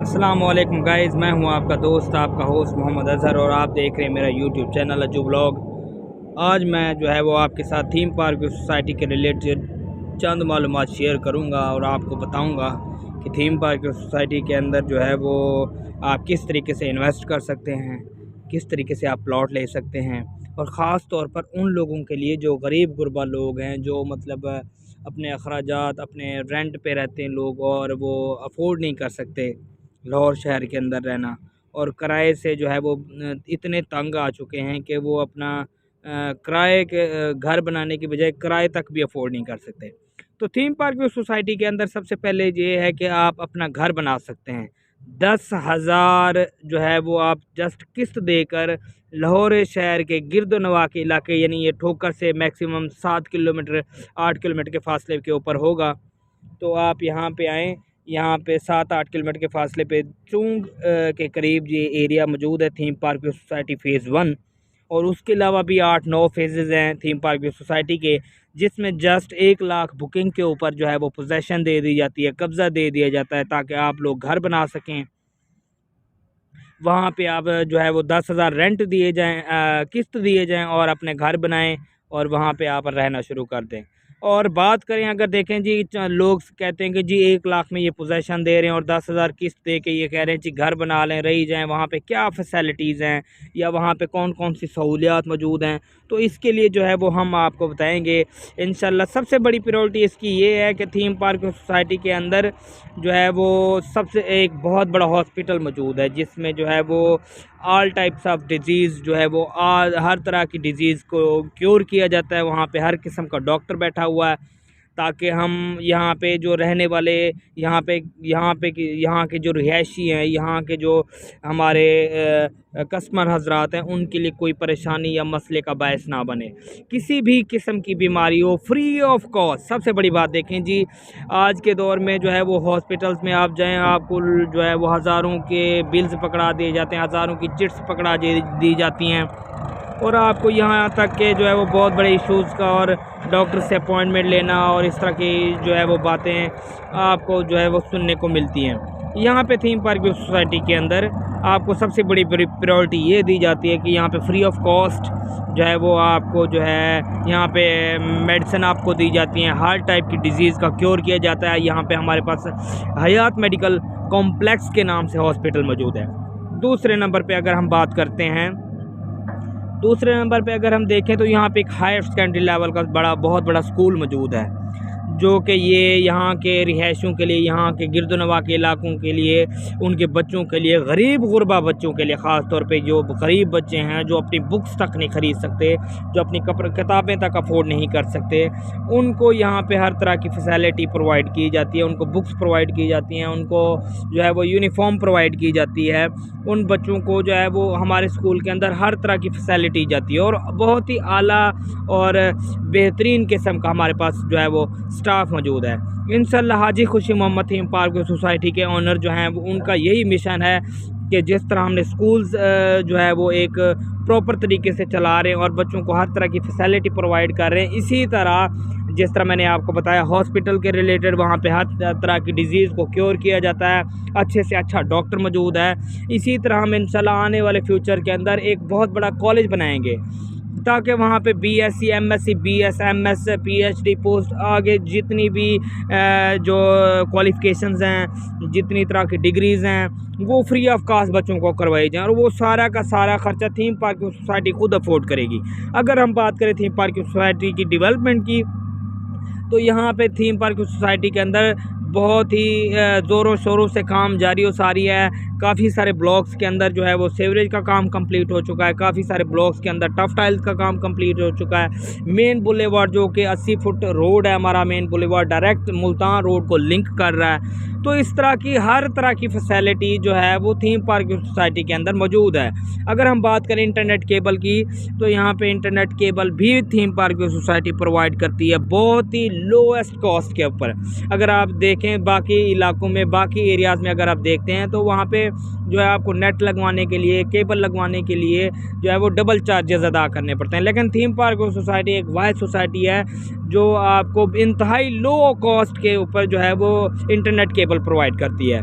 अस्सलाम वालेकुम गाइस, मैं हूं आपका दोस्त आपका होस्ट मोहम्मद अज़हर और आप देख रहे हैं मेरा यूट्यूब चैनल अज्जू ब्लॉग। आज मैं जो है वो आपके साथ थीम पार्क सोसाइटी के रिलेटेड चंद मालूमात शेयर करूंगा और आपको बताऊंगा कि थीम पार्क सोसाइटी के अंदर जो है वो आप किस तरीके से इन्वेस्ट कर सकते हैं, किस तरीके से आप प्लॉट ले सकते हैं। और ख़ास तौर पर उन लोगों के लिए जो गरीब गुरबा लोग हैं, जो मतलब अपने अखराजात अपने रेंट पे रहते हैं लोग और वो अफोर्ड नहीं कर सकते लाहौर शहर के अंदर रहना, और किराए से जो है वो इतने तंग आ चुके हैं कि वो अपना किराए के घर बनाने की बजाय किराए तक भी अफोर्ड नहीं कर सकते। तो थीम पार्क सोसाइटी के अंदर सबसे पहले ये है कि आप अपना घर बना सकते हैं। 10,000 जो है वो आप जस्ट किस्त देकर लाहौर शहर के गिरदोनवा के इलाके, यानी ये ठोकर से मैक्सिमम 7 किलोमीटर 8 किलोमीटर के फासले के ऊपर होगा। तो आप यहाँ पे आएँ, यहाँ पे 7-8 किलोमीटर के फासले पे चूंग के करीब ये एरिया मौजूद है थीम पार्क सोसाइटी फ़ेज़ 1। और उसके अलावा भी 8-9 फेजेज़ हैं थीम पार्क सोसाइटी के, जिसमें जस्ट 1 लाख बुकिंग के ऊपर जो है वो पोजेसन दे दी जाती है, कब्ज़ा दे दिया जाता है ताकि आप लोग घर बना सकें। वहाँ पे आप जो है वो 10,000 रेंट दिए जाएँ, किस्त दिए जाएँ और अपने घर बनाएँ और वहाँ पे आप रहना शुरू कर दें। और बात करें, अगर देखें जी, लोग कहते हैं कि जी 1 लाख में ये पोजेसन दे रहे हैं और 10,000 किस्त दे के ये कह रहे हैं जी घर बना लें, रही जाएँ, वहाँ पे क्या फैसिलिटीज़ हैं या वहाँ पे कौन कौन सी सहूलियात मौजूद हैं। तो इसके लिए जो है वो हम आपको बताएंगे इंशाल्लाह। सबसे बड़ी प्रायोरिटी इसकी ये है कि थीम पार्क सोसाइटी के अंदर जो है वो सबसे एक बहुत बड़ा हॉस्पिटल मौजूद है, जिसमें जो है वो ऑल टाइप्स ऑफ डिजीज़ जो है वो हर तरह की डिजीज़ को क्योर किया जाता है। वहाँ पे हर किस्म का डॉक्टर बैठा हुआ है ताकि हम यहाँ पे जो रहने वाले, यहाँ के जो रिहायशी हैं, यहाँ के जो हमारे कस्टमर हजरात हैं, उनके लिए कोई परेशानी या मसले का बायस ना बने। किसी भी किस्म की बीमारी हो, फ्री ऑफ कॉस्ट। सबसे बड़ी बात देखें जी, आज के दौर में जो है वो हॉस्पिटल्स में आप जाएं, आपको जो है वो हज़ारों के बिल्स पकड़ा दिए जाते हैं, हज़ारों की चिट्स पकड़ा दी जाती हैं, और आपको यहाँ तक के जो है वो बहुत बड़े इश्यूज़ का और डॉक्टर से अपॉइंटमेंट लेना और इस तरह की जो है वो बातें आपको जो है वो सुनने को मिलती हैं। यहाँ पे थीम पार्क सोसाइटी के अंदर आपको सबसे बड़ी प्रायोरिटी ये दी जाती है कि यहाँ पे फ्री ऑफ कॉस्ट जो है वो आपको जो है यहाँ पे मेडिसिन आपको दी जाती हैं, हर टाइप की डिज़ीज़ का क्योर किया जाता है। यहाँ पे हमारे पास हयात मेडिकल कॉम्प्लेक्स के नाम से हॉस्पिटल मौजूद है। दूसरे नंबर पे अगर हम बात करते हैं, दूसरे नंबर पे अगर हम देखें तो यहाँ पे एक हायर सेकेंडरी लेवल का बहुत बड़ा स्कूल मौजूद है, जो कि ये यहाँ के रिहायशों के लिए, यहाँ के गिरदोनवा के इलाकों के लिए, उनके बच्चों के लिए, गरीब गुरबा बच्चों के लिए, ख़ास तौर पे जो गरीब बच्चे हैं जो अपनी बुक्स तक नहीं ख़रीद सकते, जो अपनी किताबें तक अफोर्ड नहीं कर सकते, उनको यहाँ पे हर तरह की फ़ैसिलिटी प्रोवाइड की जाती है। उनको बुक्स प्रोवाइड की जाती हैं, उनको जो है वो यूनिफॉर्म प्रोवाइड की जाती है। उन बच्चों को जो है वो हमारे स्कूल के अंदर हर तरह की फ़ैसिलिटी जाती है और बहुत ही आला और बेहतरीन किस्म का हमारे पास जो है वो स्टाफ मौजूद है। इंशाल्लाह हाजी खुशी मोहम्मद थीम पार्क सोसाइटी के ओनर जो हैं वो, उनका यही मिशन है कि जिस तरह हमने स्कूल्स जो है वो एक प्रॉपर तरीके से चला रहे हैं और बच्चों को हर तरह की फैसिलिटी प्रोवाइड कर रहे हैं, इसी तरह जिस तरह मैंने आपको बताया हॉस्पिटल के रिलेटेड वहाँ पे हर तरह की डिज़ीज़ को क्योर किया जाता है, अच्छे से अच्छा डॉक्टर मौजूद है। इसी तरह हम इंशाल्लाह आने वाले फ्यूचर के अंदर एक बहुत बड़ा कॉलेज बनाएंगे ताकि वहाँ पे BSc, MSc, BS, MS, PhD post आगे जितनी भी जो क्वालिफ़िकेशंस हैं, जितनी तरह की डिग्रीज़ हैं, वो फ्री ऑफ कास्ट बच्चों को करवाई जाएँ और वो सारा का सारा ख़र्चा थीम पार्क सोसाइटी खुद अफोर्ड करेगी। अगर हम बात करें थीम पार्क सोसाइटी की डेवलपमेंट की, तो यहाँ पे थीम पार्क सोसाइटी के अंदर बहुत ही ज़ोरों शोरों से काम जारी और सारी है। काफ़ी सारे ब्लॉक्स के अंदर जो है वो सीवरेज का काम कंप्लीट हो चुका है, काफ़ी सारे ब्लॉक्स के अंदर टफ टाइल्स का काम कंप्लीट हो चुका है। मेन बुलेवार्ड जो कि 80 फुट रोड है, हमारा main boulevard direct Multan road को लिंक कर रहा है। तो इस तरह की हर तरह की फैसिलिटी जो है वो थीम पार्क सोसाइटी के अंदर मौजूद है। अगर हम बात करें इंटरनेट केबल की, तो यहाँ पे इंटरनेट केबल भी थीम पार्क सोसाइटी प्रोवाइड करती है बहुत ही लोएस्ट कॉस्ट के ऊपर। अगर आप देखें बाकी इलाकों में, बाकी एरियाज़ में अगर आप देखते हैं तो वहाँ पे जो है आपको नेट लगवाने के लिए, केबल लगवाने के लिए जो है वो डबल चार्जेस अदा करने पड़ते हैं। लेकिन थीम पार्क सोसाइटी एक वाहिद सोसाइटी है जो आपको इंतहाई लो कॉस्ट के ऊपर जो है वो इंटरनेट केबल प्रोवाइड करती है।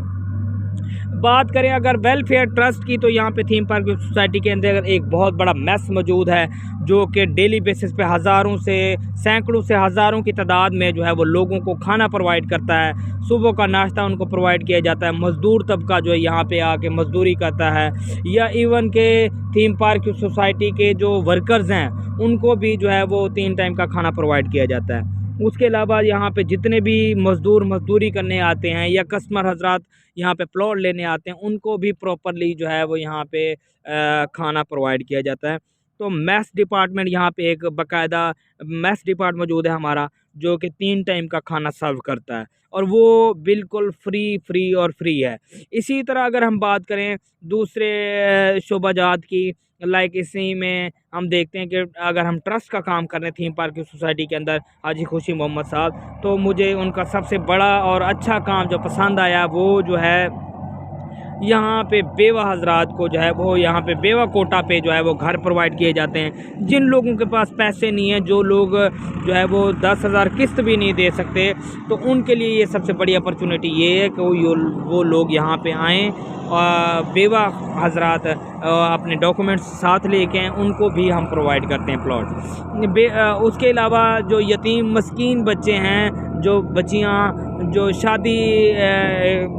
बात करें अगर वेलफेयर ट्रस्ट की, तो यहाँ पे थीम पार्क सोसाइटी के अंदर एक बहुत बड़ा मेस मौजूद है, जो कि डेली बेसिस पे हज़ारों से सैकड़ों से हज़ारों की तादाद में जो है वो लोगों को खाना प्रोवाइड करता है। सुबह का नाश्ता उनको प्रोवाइड किया जाता है। मज़दूर तबका जो है यहाँ पे आके मज़दूरी करता है, या इवन के थीम पार्क सोसाइटी के जो वर्कर्स हैं उनको भी जो है वो 3 टाइम का खाना प्रोवाइड किया जाता है। उसके अलावा यहाँ पे जितने भी मज़दूर मज़दूरी करने आते हैं या कस्टमर हजरात यहाँ पे प्लॉट लेने आते हैं, उनको भी प्रॉपरली जो है वो यहाँ पे खाना प्रोवाइड किया जाता है। तो मैस डिपार्टमेंट यहाँ पे एक बाकायदा मैस डिपार्ट मौजूद है हमारा, जो कि 3 टाइम का खाना सर्व करता है, और वो बिल्कुल फ्री है। इसी तरह अगर हम बात करें दूसरे शोबाजात की, लाइक इसी में हम देखते हैं कि अगर हम ट्रस्ट का काम कर रहे हैं थीम पार्क की सोसाइटी के अंदर, हाजी खुशी मोहम्मद साहब, तो मुझे उनका सबसे बड़ा और अच्छा काम जो पसंद आया वो जो है यहाँ पे बेवा हजरात को जो है वो यहाँ पे बेवा कोटा पे जो है वो घर प्रोवाइड किए जाते हैं। जिन लोगों के पास पैसे नहीं हैं, जो लोग जो है वो 10,000 किस्त भी नहीं दे सकते, तो उनके लिए ये सबसे बड़ी अपॉर्चुनिटी ये है कि वो लोग यहाँ पे आएँ, बेवा हजरात अपने डॉक्यूमेंट्स साथ लेके आएँ, उनको भी हम प्रोवाइड करते हैं प्लॉट। उसके अलावा जो यतीम मस्कीन बच्चे हैं, जो बच्चियाँ जो शादी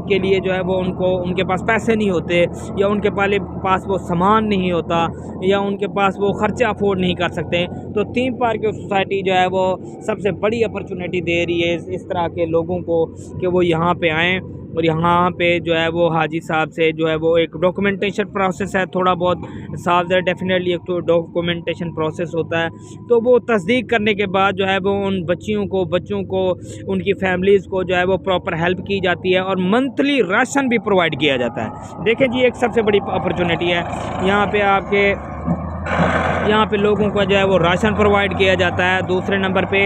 के लिए जो है वो उनके पास पैसे नहीं होते, या उनके पास वो सामान नहीं होता, या उनके पास वो ख़र्चा अफोर्ड नहीं कर सकते, तो थीम पार्क सोसाइटी जो है वो सबसे बड़ी अपॉर्चुनिटी दे रही है इस तरह के लोगों को कि वो यहाँ पे आएँ। और यहाँ पे जो है वो हाजी साहब से जो है वो एक डॉक्यूमेंटेशन प्रोसेस है, थोड़ा बहुत साफ है, डेफिनेटली एक तो डॉक्यूमेंटेशन प्रोसेस होता है, तो वो तस्दीक करने के बाद जो है वो उन बच्चों को उनकी फैमिलीज़ को जो है वो प्रॉपर हेल्प की जाती है, और मंथली राशन भी प्रोवाइड किया जाता है। देखें जी, एक सबसे बड़ी अपॉर्चुनिटी है यहाँ पे लोगों को जो है वो राशन प्रोवाइड किया जाता है। दूसरे नंबर पे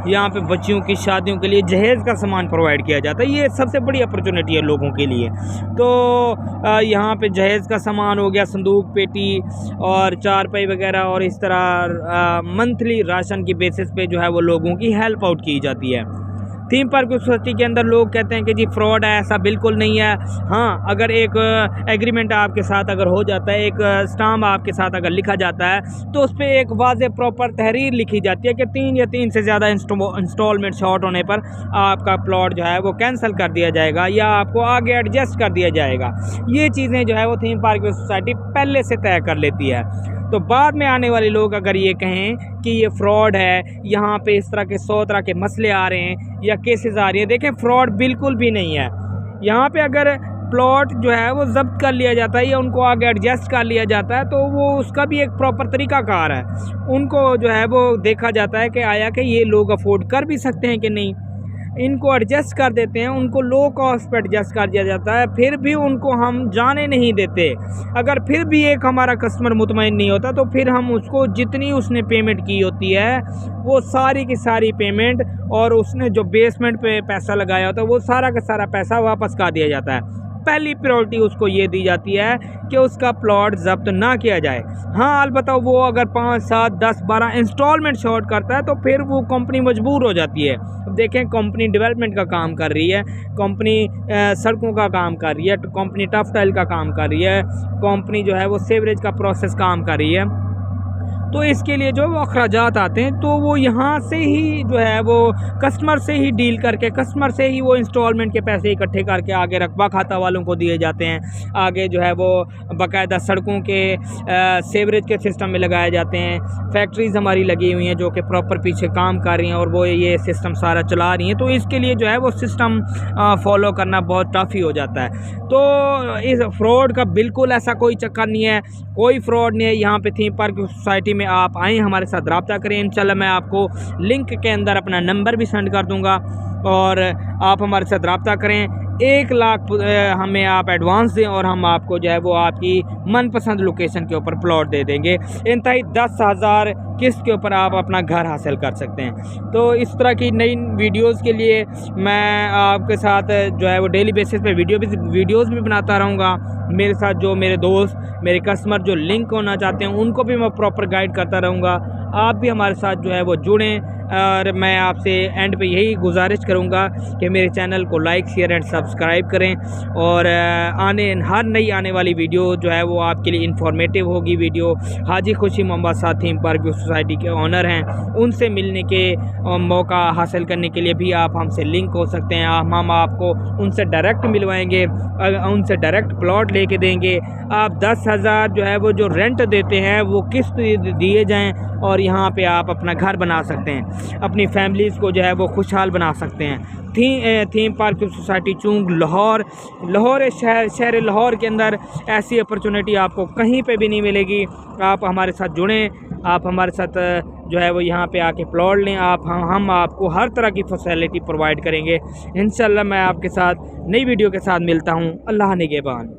यहाँ पे बच्चियों की शादियों के लिए जहेज़ का सामान प्रोवाइड किया जाता है। ये सबसे बड़ी अपॉर्चुनिटी है लोगों के लिए। तो यहाँ पे जहेज़ का सामान हो गया, संदूक पेटी और चारपाई वगैरह, और इस तरह मंथली राशन की बेसिस पे जो है वो लोगों की हेल्प आउट की जाती है। थीम पार्क सोसाइटी के अंदर लोग कहते हैं कि जी फ्रॉड है, ऐसा बिल्कुल नहीं है। हाँ, अगर एक एग्रीमेंट आपके साथ अगर हो जाता है, एक स्टाम्प आपके साथ अगर लिखा जाता है, तो उस पर एक वाज़े प्रॉपर तहरीर लिखी जाती है कि 3 या 3 से ज़्यादा इंस्टॉलमेंट शॉर्ट होने पर आपका प्लॉट जो है वो कैंसिल कर दिया जाएगा, या आपको आगे एडजस्ट कर दिया जाएगा। ये चीज़ें जो है वो थीम पार्क सोसाइटी पहले से तय कर लेती है। तो बाद में आने वाले लोग अगर ये कहें कि ये फ्रॉड है, यहाँ पे इस तरह के 100 तरह के मसले आ रहे हैं या केसेस आ रही हैं, देखें फ्रॉड बिल्कुल भी नहीं है। यहाँ पे अगर प्लॉट जो है वो जब्त कर लिया जाता है या उनको आगे एडजस्ट कर लिया जाता है, तो वो उसका भी एक प्रॉपर तरीक़ाकार है। उनको जो है वो देखा जाता है कि आया कि ये लोग अफोर्ड कर भी सकते हैं कि नहीं, इनको एडजस्ट कर देते हैं, उनको लो कॉस्ट पे एडजस्ट कर दिया जाता है, फिर भी उनको हम जाने नहीं देते। अगर फिर भी एक हमारा कस्टमर मुतमईन नहीं होता, तो फिर हम उसको जितनी उसने पेमेंट की होती है वो सारी की सारी पेमेंट, और उसने जो बेसमेंट पे पैसा लगाया होता है वो सारा का सारा पैसा वापस कर दिया जाता है। पहली प्रायोरिटी उसको ये दी जाती है कि उसका प्लॉट जब्त ना किया जाए। हाँ, अलबत्ता वो अगर 5, 7, 10, 12 इंस्टॉलमेंट शॉर्ट करता है, तो फिर वो कंपनी मजबूर हो जाती है। देखें, कंपनी डेवलपमेंट का काम कर रही है, कंपनी सड़कों का काम कर रही है, कंपनी टफ टाइल का काम कर रही है, कंपनी जो है वो सीवरेज का प्रोसेस काम कर रही है, तो इसके लिए जो अखराजात आते हैं, तो वो यहाँ से ही जो है वो कस्टमर से ही डील करके, कस्टमर से ही वो इंस्टॉलमेंट के पैसे इकट्ठे करके आगे रकबा खाता वालों को दिए जाते हैं। आगे जो है वो बाकायदा सड़कों के सीवरेज के सिस्टम में लगाए जाते हैं। फैक्ट्रीज़ हमारी लगी हुई हैं जो कि प्रॉपर पीछे काम कर रही हैं, और वो ये सिस्टम सारा चला रही हैं, तो इसके लिए जो है वो सिस्टम फॉलो करना बहुत टफ ही हो जाता है। तो इस फ्रॉड का बिल्कुल ऐसा कोई चक्कर नहीं है, कोई फ्रॉड नहीं है। यहाँ पे थीम पार्क सोसाइटी में आप आएँ, हमारे साथ रब्ता करें। इंशाल्लाह मैं आपको लिंक के अंदर अपना नंबर भी सेंड कर दूँगा, और आप हमारे साथ रब्ता करें। 1 लाख हमें आप एडवांस दें, और हम आपको जो है वो आपकी मनपसंद लोकेशन के ऊपर प्लॉट दे देंगे। इंतहाई 10,000 किस्त के ऊपर आप अपना घर हासिल कर सकते हैं। तो इस तरह की नई वीडियोस के लिए मैं आपके साथ जो है वो डेली बेसिस पे वीडियोस भी बनाता रहूँगा। मेरे साथ जो मेरे दोस्त, मेरे कस्टमर जो लिंक होना चाहते हैं, उनको भी मैं प्रॉपर गाइड करता रहूँगा। आप भी हमारे साथ जो है वो जुड़ें। और मैं आपसे एंड पे यही गुजारिश करूंगा कि मेरे चैनल को लाइक शेयर एंड सब्सक्राइब करें। और हर नई आने वाली वीडियो जो है वो आपके लिए इंफॉर्मेटिव होगी वीडियो। हाजी खुशी मोहम्मद साद थीम पार्क सोसाइटी के ऑनर हैं, उनसे मिलने के मौका हासिल करने के लिए भी आप हमसे लिंक हो सकते हैं। हम आपको उनसे डायरेक्ट मिलवाएंगे, उनसे डायरेक्ट प्लॉट लेके देंगे। आप 10,000 जो है वो जो रेंट देते हैं वो किस्त दिए जाएं और यहाँ पे आप अपना घर बना सकते हैं, अपनी फैमिलीज़ को जो है वो खुशहाल बना सकते हैं। थीम पार्क सोसाइटी चूंग लाहौर शहर लाहौर के अंदर ऐसी अपॉर्चुनिटी आपको कहीं पे भी नहीं मिलेगी। आप हमारे साथ जुड़ें, आप हमारे साथ जो है वो यहाँ पे आके प्लॉट लें। हम आपको हर तरह की फैसिलिटी प्रोवाइड करेंगे। इंशाल्लाह मैं आपके साथ नई वीडियो के साथ मिलता हूँ। अल्लाह निगहबान।